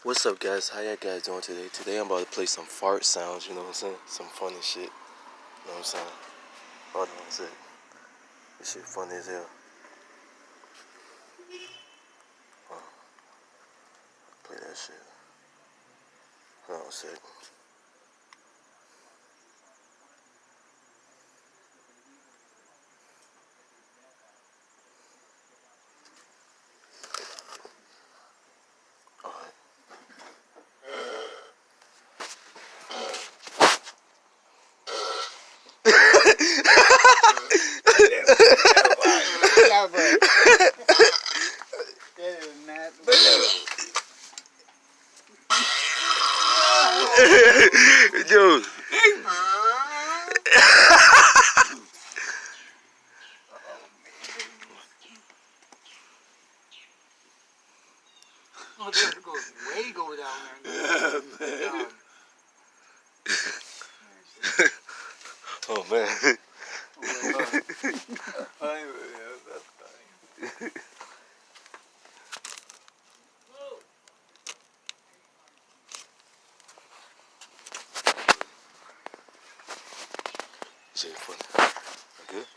What's up, guys? How y'all guys doing today? Today I'm about to play some fart sounds, you know what I'm saying? Some funny shit, you know what I'm saying? Hold on a sec. This shit funny as hell. Play that shit. Hold on a sec. Alright. Yo. Oh, this goes way go down there. Oh man. Shit funny. Good?